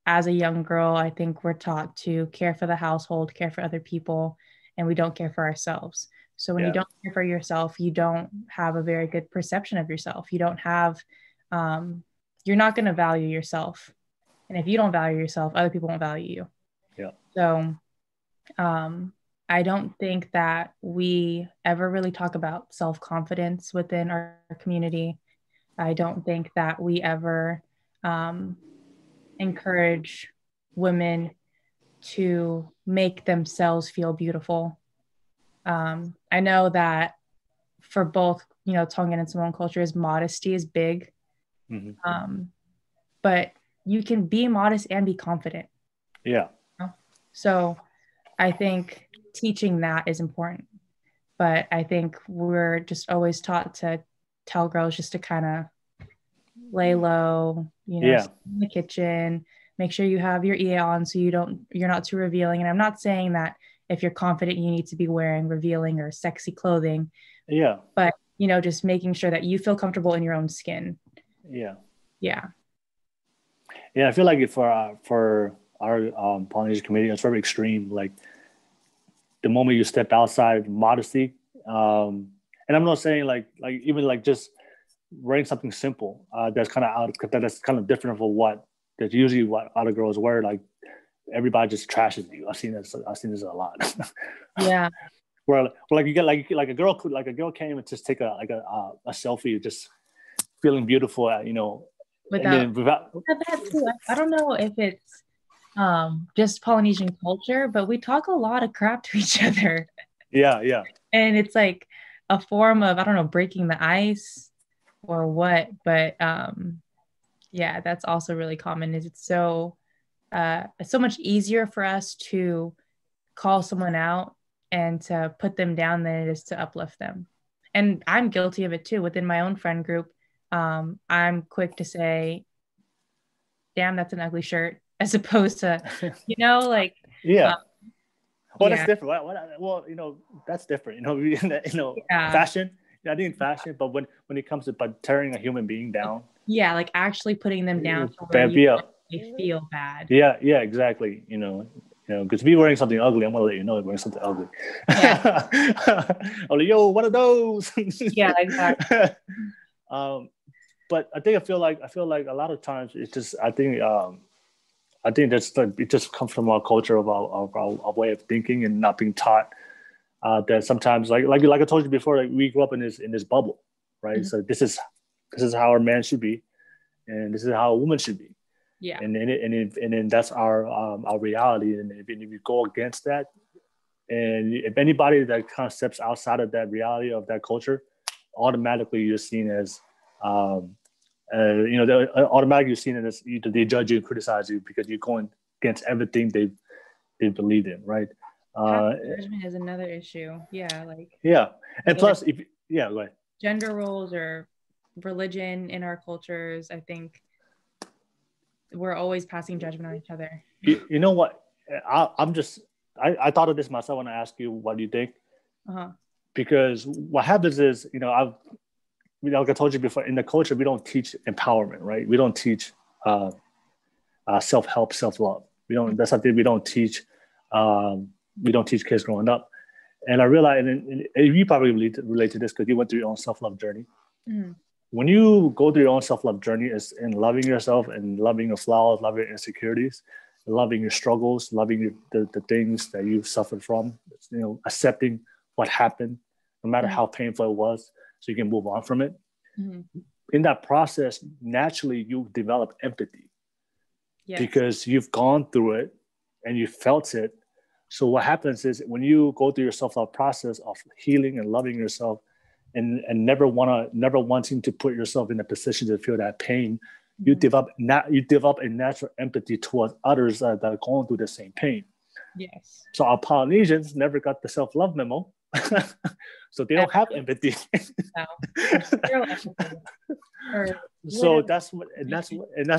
as a young girl, I think we're taught to care for the household, care for other people, and we don't care for ourselves. So when you Yeah. don't care for yourself, you don't have a very good perception of yourself. You don't have, you're not going to value yourself. And if you don't value yourself, other people won't value you. Yeah. So I don't think that we ever really talk about self-confidence within our community. I don't think that we ever encourage women to make themselves feel beautiful. I know that for both, Tongan and Samoan cultures, modesty is big. But you can be modest and be confident. Yeah. So I think teaching that is important. But I think we're just always taught to tell girls just to kind of lay low, Yeah. in the kitchen, make sure you have your EA on so you're not too revealing. And I'm not saying that if you're confident, you need to be wearing revealing or sexy clothing. Yeah. But, just making sure that you feel comfortable in your own skin. Yeah. Yeah. Yeah. I feel like for our Polynesian community, it's very extreme. Like the moment you step outside modesty, and I'm not saying like even like just wearing something simple that's kind of that's kind of different from that's usually what other girls wear. Like everybody just trashes you. I've seen this a lot. Yeah. Where like you get like a girl came and just take a selfie, just feeling beautiful, Without that too. I don't know if it's just Polynesian culture, but we talk a lot of crap to each other. Yeah, yeah. And it's like a form of, I don't know, breaking the ice or what, but yeah, that's also really common. Is it's so much easier for us to call someone out and to put them down than it is to uplift them. And I'm guilty of it too. Within my own friend group, I'm quick to say, damn, that's an ugly shirt, as opposed to, like, yeah. Well, yeah. that's different. Well, that's different. Yeah. Fashion. I think fashion, but when it comes to tearing a human being down. Yeah, like actually putting them down to where they feel bad. Yeah, yeah, exactly. Because if you're wearing something ugly, I'm gonna let you know you're wearing something ugly. Yeah. I'm like, yo, one of those. Yeah, exactly. But I feel like a lot of times it's just I think it just comes from our culture of our way of thinking and not being taught that sometimes like I told you before, like we grew up in this bubble, right? Mm-hmm. So this is how a man should be, and this is how a woman should be. Yeah. And then that's our reality. And if you go against that, and if anybody that kind of steps outside of that reality of that culture, automatically you're seen as automatically you're seen as either they judge you and criticize you because you're going against everything they believe in, right? Judgment is another issue. Yeah, and plus, go ahead. Gender roles or religion in our cultures, I think we're always passing judgment on each other. You know what? I thought of this myself when I asked you, what do you think? Because what happens is, like I told you before, in the culture, we don't teach empowerment, right? We don't teach self-help, self-love. That's something we don't teach. We don't teach kids growing up. And I realized, and you probably relate to this because you went through your own self-love journey. Mm. When you go through your own self-love journey, it's in loving yourself and loving your flaws, loving your insecurities, loving your struggles, loving the things that you've suffered from, accepting what happened, no matter how painful it was, so you can move on from it. Mm-hmm. In that process, naturally, you develop empathy. Yes. Because you've gone through it and you felt it. So what happens is when you go through your self-love process of healing and loving yourself and never wanting to put yourself in a position to feel that pain, mm-hmm. you develop a natural empathy towards others that are going through the same pain. Yes. So our Polynesians never got the self-love memo. So they don't have empathy. So that's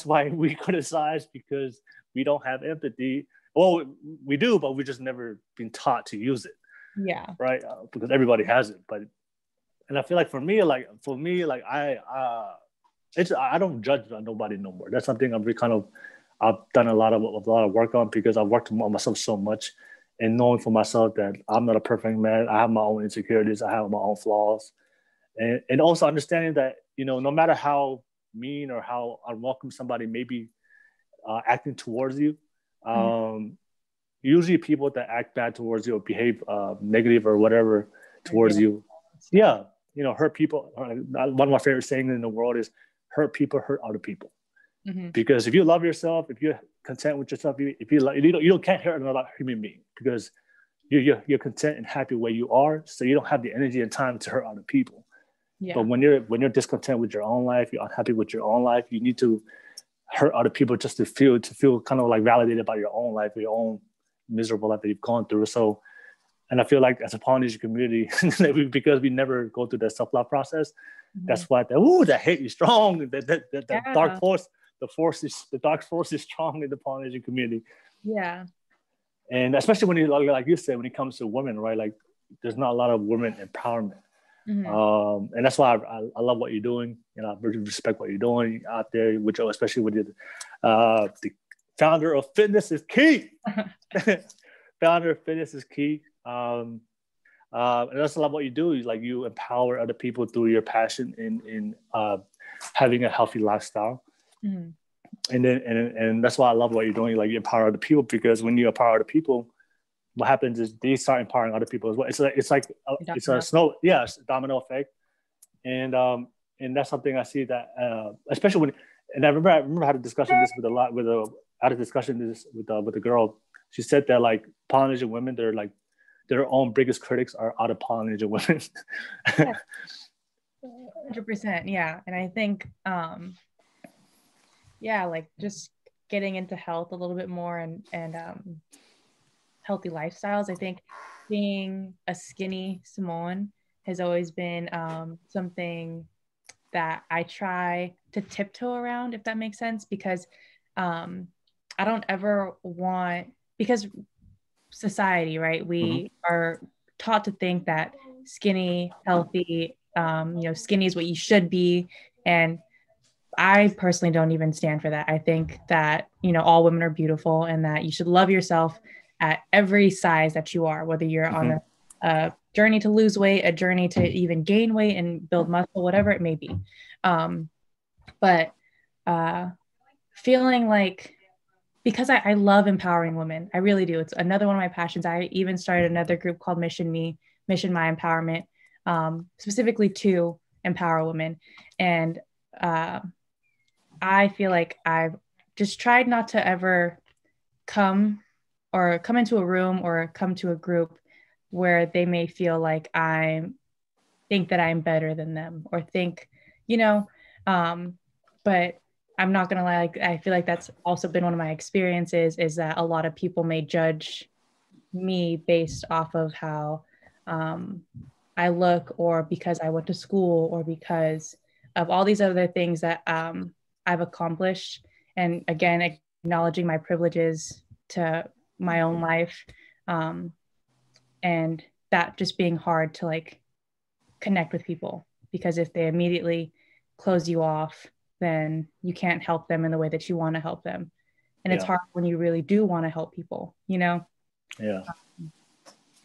why we criticize, because we don't have empathy. Well, we do, but we just never been taught to use it. Yeah. Right. Because everybody has it, and I feel like for me, I don't judge nobody no more. That's something I'm I've done a lot of work on, because I've worked on myself so much, and knowing for myself that I'm not a perfect man. I have my own insecurities. I have my own flaws, and also understanding that, no matter how mean or how unwelcome somebody may be acting towards you, usually people that act bad towards you or behave negative or whatever towards you, hurt people. One of my favorite sayings in the world is, hurt people hurt other people. Because if you love yourself, if you're content with yourself, if you can't hurt another human being, because you're content and happy where you are, so you don't have the energy and time to hurt other people. Yeah. But when you're discontent with your own life, you're unhappy with your own life, you need to hurt other people just to feel kind of like validated by your own life, your own miserable life that you've gone through. So, and I feel like as a Polynesian community, because we never go through that self-love process, that's why the hate is strong. The dark force. The dark force is strong in the Polynesian community. Yeah. And especially when like you said, when it comes to women, right? Like, there's not a lot of women empowerment. And that's why I love what you're doing. I really respect what you're doing out there, especially with the founder of Fitness is Key. Founder of Fitness is Key. And that's a lot of what you do. You empower other people through your passion in having a healthy lifestyle. And that's why I love what you're doing. You empower other people, because when you empower other people, what happens is they start empowering other people as well. It's a domino effect. And that's something I see that especially when, and I remember I had a discussion with a girl. She said that Polynesian women, they're their own biggest critics are other Polynesian women. 100%. Yeah. And I think just getting into health a little bit more and healthy lifestyles. I think being a skinny Samoan has always been something that I try to tiptoe around, if that makes sense, because I don't ever want, because society, right? We are taught to think that skinny, healthy, skinny is what you should be. And I personally don't even stand for that. I think that, all women are beautiful, and that you should love yourself at every size that you are, whether you're on a journey to lose weight, a journey to even gain weight and build muscle, whatever it may be. But feeling like, because I love empowering women, I really do. It's another one of my passions. I even started another group called Mission My Empowerment, specifically to empower women. And I feel like I've just tried not to ever come into a room or come to a group where they may feel like I think that I'm better than them, or think, but I'm not going to lie. I feel like that's also been one of my experiences, is that a lot of people may judge me based off of how I look, or because I went to school, or because of all these other things that I've accomplished. And again, acknowledging my privileges to my own life, and that just being hard to connect with people, because if they immediately close you off, then you can't help them in the way that you want to help them. And it's hard when you really do want to help people, Yeah.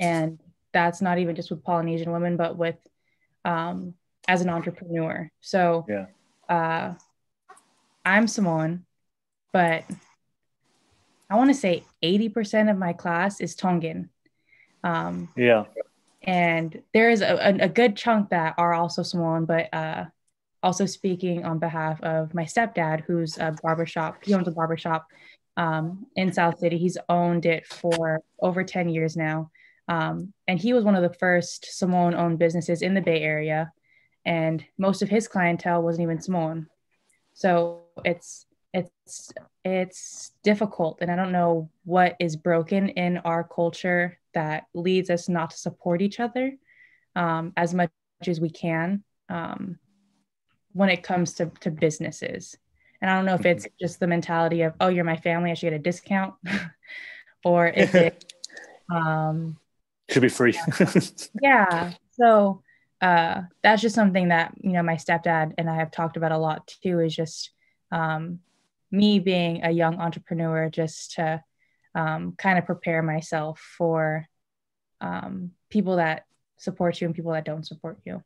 And that's not even just with Polynesian women, but with as an entrepreneur. So I'm Samoan, but I want to say 80% of my class is Tongan. And there is a good chunk that are also Samoan, but also speaking on behalf of my stepdad, who's a barbershop. He owns a barbershop in South City. He's owned it for over 10 years now. And he was one of the first Samoan-owned businesses in the Bay Area. And most of his clientele wasn't even Samoan. So it's difficult. And I don't know what is broken in our culture that leads us not to support each other as much as we can when it comes to businesses. And I don't know if it's just the mentality of, oh, you're my family, I should get a discount. Or if it should be free. Yeah. So that's just something that, my stepdad and I have talked about a lot too, is just me being a young entrepreneur, just to kind of prepare myself for people that support you and people that don't support you.